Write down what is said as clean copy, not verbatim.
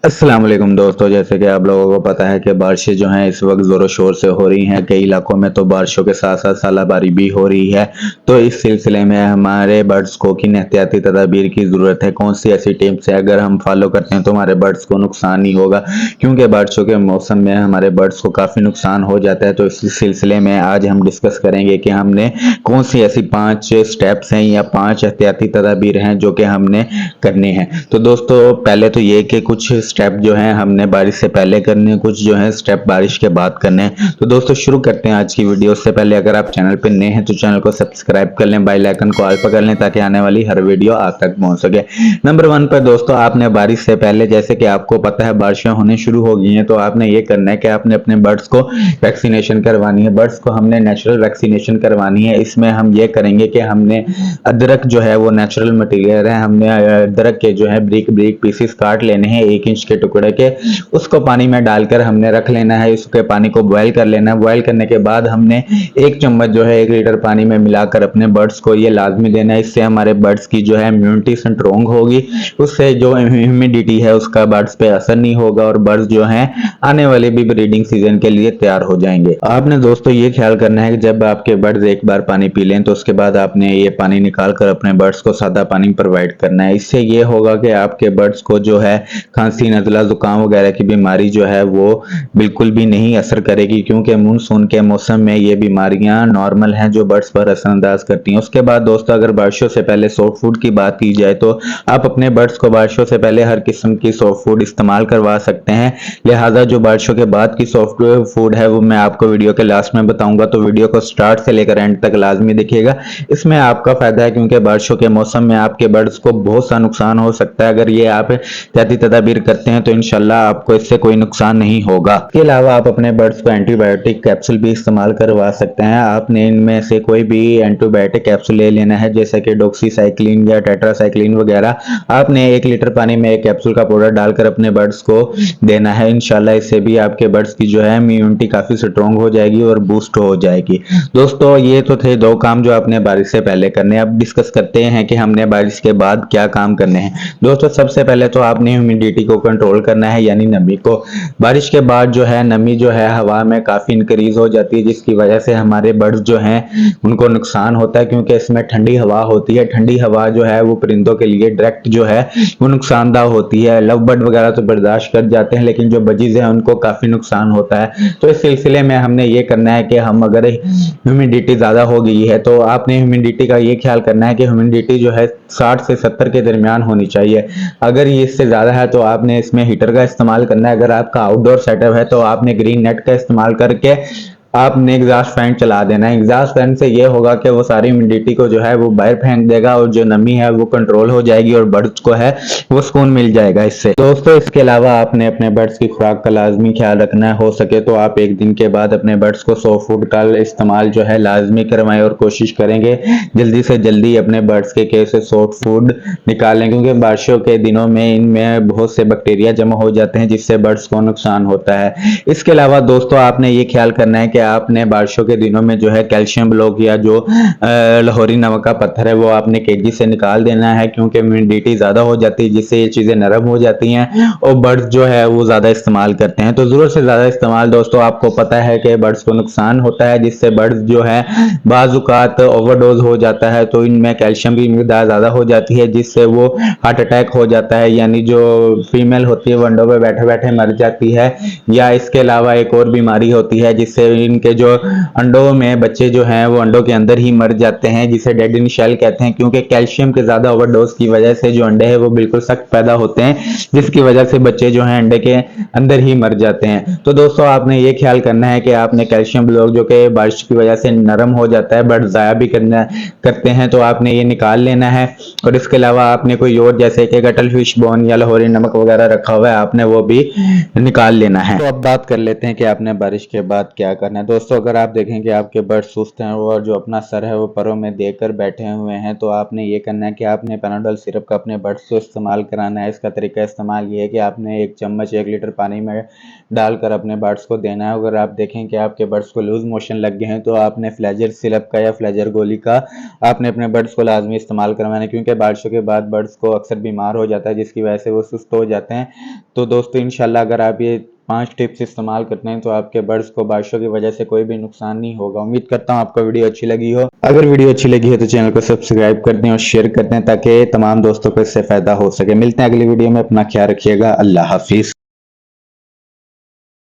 अस्सलाम वालेकुम दोस्तों, जैसे कि आप लोगों को पता है कि बारिशें जो हैं इस वक्त ज़ोरों शोर से हो रही हैं। कई इलाकों में तो बारिशों के साथ साथ सालाबारी भी हो रही है। तो इस सिलसिले में हमारे बर्ड्स को किन एहतियाती तदाबीर की ज़रूरत है, कौन सी ऐसी टिप्स है अगर हम फॉलो करते हैं तो हमारे बर्ड्स को नुकसान नहीं होगा, क्योंकि बारिशों के मौसम में हमारे बर्ड्स को काफ़ी नुकसान हो जाता है। तो इस सिलसिले में आज हम डिस्कस करेंगे कि हमने कौन सी ऐसी 5 स्टेप्स हैं या 5 एहतियाती तदाबीर हैं जो कि हमने करने हैं। तो दोस्तों पहले तो ये कि कुछ स्टेप जो हैं हमने बारिश से पहले करने हैं, कुछ जो है स्टेप बारिश के बाद करने हैं। तो दोस्तों शुरू करते हैं आज की वीडियो। से पहले अगर आप चैनल पर नए हैं तो चैनल को सब्सक्राइब कर लें, बेल आइकन को ऑल पर कर लें ताकि आने वाली हर वीडियो आप तक पहुंच सके। नंबर 1 पर दोस्तों आपने बारिश से पहले, जैसे कि आपको पता है बारिशें होने शुरू हो गई हैं, तो आपने ये करना है कि आपने अपने बर्ड्स को वैक्सीनेशन करवानी है। बर्ड्स को हमने नेचुरल वैक्सीनेशन करवानी है। इसमें हम ये करेंगे कि हमने अदरक जो है वो नेचुरल मटेरियल है, हमने अदरक के जो है ब्रिक ब्रिक पीसेस काट लेने हैं 1 इंच के टुकड़े के। उसको पानी में डालकर हमने रख लेना है। उसके पानी को बॉयल कर लेना है। बॉयल करने के बाद हमने 1 चम्मच जो है 1 लीटर पानी में मिलाकर अपने बर्ड्स को ये लाजमी देना है। इससे हमारे बर्ड्स की जो है इम्यूनिटी स्ट्रोंग होगी, उससे जो ह्यूमिडिटी है उसका बर्ड्स पे असर नहीं होगा और बर्ड्स जो है आने वाले भी ब्रीडिंग सीजन के लिए तैयार हो जाएंगे। आपने दोस्तों ये ख्याल करना है कि जब आपके बर्ड्स एक बार पानी पी लें तो उसके बाद आपने ये पानी निकाल कर अपने बर्ड्स को सादा पानी प्रोवाइड करना है। इससे ये होगा कि आपके बर्ड्स को जो है खांसी, नज़ला, जुकाम वगैरह की बीमारी जो है वो बिल्कुल भी नहीं असर करेगी, क्योंकि मानसून के मौसम में ये बीमारियां नॉर्मल हैं जो बर्ड्स पर असरअंदाज करती हैं। उसके बाद दोस्तों अगर बारिशों से पहले सॉफ्ट फूड की बात की जाए तो आप अपने बर्ड्स को बारिशों से पहले हर किस्म की सॉफ्ट फूड इस्तेमाल करवा सकते हैं। लिहाजा जो बारिशों के बाद की सॉफ्ट फूड है वो मैं आपको वीडियो के लास्ट में बताऊंगा, तो वीडियो को स्टार्ट से लेकर एंड तक लाजमी देखिएगा। इसमें आपका फायदा है, क्योंकि बारिशों के मौसम में आपके बर्ड्स को बहुत सा नुकसान हो सकता है। अगर ये आप एहतियाती तदाबीर करते हैं तो इंशाल्लाह आपको इससे कोई नुकसान नहीं होगा। इसके अलावा आप अपने बर्ड्स को एंटीबायोटिक कैप्सूल भी इस्तेमाल करवा सकते हैं। आपने इनमें से कोई भी एंटीबायोटिक कैप्सूल ले लेना है, जैसे कि डॉक्सीसाइक्लिन या टेट्रासाइक्लिन वगैरह। आपने 1 लीटर पानी में एक कैप्सूल का पाउडर डालकर अपने बर्ड्स को देना है। इंशाल्लाह इससे भी आपके बर्ड्स की जो है इम्यूनिटी काफी स्ट्रॉन्ग हो जाएगी और बूस्ट हो जाएगी। दोस्तों ये तो थे 2 काम जो आपने बारिश से पहले करने हैं। अब डिस्कस करते हैं कि हमने बारिश के बाद क्या काम करने हैं। दोस्तों सबसे पहले तो आपने ह्यूमिडिटी को कंट्रोल करना है, यानी नमी को। बारिश के बाद जो है नमी जो है हवा में काफी इंक्रीज हो जाती है, जिसकी वजह से हमारे बर्ड्स जो हैं उनको नुकसान होता है, क्योंकि इसमें ठंडी हवा होती है। ठंडी हवा जो है वो परिंदों के लिए डायरेक्ट जो है वो नुकसानदायक होती है। लव बर्ड वगैरह तो बर्दाश्त कर जाते हैं, लेकिन जो बजीज हैं उनको काफी नुकसान होता है। तो इस सिलसिले में हमने ये करना है कि हम अगर ह्यूमिडिटी ज्यादा हो गई है तो आपने ह्यूमिडिटी का ये ख्याल करना है कि ह्यूमिडिटी जो है 60 से 70 के दरमियान होनी चाहिए। अगर ये इससे ज्यादा है तो आपने इसमें हीटर का इस्तेमाल करना है। अगर आपका आउटडोर सेटअप है तो आपने ग्रीन नेट का इस्तेमाल करके आपने एग्जॉस्ट फैन चला देना है। एग्जॉस्ट फैन से ये होगा कि वो सारी ह्यूमिडिटी को जो है वो बाहर फेंक देगा और जो नमी है वो कंट्रोल हो जाएगी और बर्ड्स को है वो सुकून मिल जाएगा इससे। दोस्तों इसके अलावा आपने अपने बर्ड्स की खुराक का लाजमी ख्याल रखना है। हो सके तो आप 1 दिन के बाद अपने बर्ड्स को सॉफ्ट फूड का इस्तेमाल जो है लाजमी करवाएं और कोशिश करेंगे जल्दी से जल्दी अपने बर्ड्स के केस से सॉफ्ट फूड निकालें, क्योंकि बारिशों के दिनों में इनमें बहुत से बैक्टीरिया जमा हो जाते हैं जिससे बर्ड्स को नुकसान होता है। इसके अलावा दोस्तों आपने ये ख्याल करना है कि आपने बारिशों के दिनों में जो है कैल्शियम ब्लॉक या जो लाहौरी नमक का पत्थर है वो आपने केजी से निकाल देना है, क्योंकि ह्यूमिडिटी ज्यादा हो जाती है जिससे ये चीजें नरम हो जाती हैं और बर्ड्स जो है वो ज्यादा इस्तेमाल करते हैं। तो जरूरत से ज्यादा इस्तेमाल दोस्तों आपको पता है कि बर्ड्स को नुकसान होता है, जिससे बर्ड्स जो है बाजुकात ओवरडोज हो जाता है। तो इनमें कैल्शियम की मिकदार ज्यादा हो जाती है जिससे वो हार्ट अटैक हो जाता है, यानी जो फीमेल होती है वो अंडों पे बैठे बैठे मर जाती है। या इसके अलावा एक और बीमारी होती है जिससे इनके जो अंडों में बच्चे जो हैं वो अंडों के अंदर ही मर जाते हैं, जिसे डेड इन शेल कहते हैं, क्योंकि कैल्शियम के ज्यादा ओवरडोज की वजह से जो अंडे हैं वो बिल्कुल सख्त पैदा होते हैं, जिसकी वजह से बच्चे जो हैं अंडे के अंदर ही मर जाते हैं। तो दोस्तों आपने ये ख्याल करना है कि आपने कैल्शियम ब्लॉक जो कि बारिश की वजह से नरम हो जाता है बट जाया भी करते हैं, तो आपने ये निकाल लेना है। और इसके अलावा आपने कोई और जैसे कि कटल फिश बोन या लाहौरी नमक वगैरह रखा हुआ है आपने वो भी निकाल लेना है। तो अब बात कर लेते हैं कि आपने बारिश के बाद क्या करना है। दोस्तों अगर आप देखें कि आपके बर्ड सुस्त हैं और जो अपना सर है वो परों में देकर बैठे हुए हैं, तो आपने ये करना है कि आपने पैनाडोल सिरप का अपने बर्ड्स को इस्तेमाल कराना है। इसका तरीका इस्तेमाल ये है कि आपने 1 चम्मच 1 लीटर पानी में डालकर अपने बर्ड्स को देना है। अगर आप देखें कि आपके बर्ड्स को लूज मोशन लग गए हैं तो आपने फ्लेजर सिरप का या फ्लेजर गोली का आपने अपने बर्ड्स को लाजमी इस्तेमाल करवाना है, क्योंकि बारिशों के बाद बर्ड्स को अक्सर बीमार हो जाता है जिसकी वजह से वो सुस्त हो जाते हैं। तो दोस्तों इंशाल्लाह अगर आप ये 5 टिप्स इस्तेमाल करते हैं तो आपके बर्ड्स को बारिशों की वजह से कोई भी नुकसान नहीं होगा। उम्मीद करता हूँ आपको वीडियो अच्छी लगी हो। अगर वीडियो अच्छी लगी है तो चैनल को सब्सक्राइब कर दें और शेयर कर दें ताकि तमाम दोस्तों को इससे फायदा हो सके। मिलते हैं अगली वीडियो में, अपना ख्याल रखिएगा। अल्लाह हाफिज।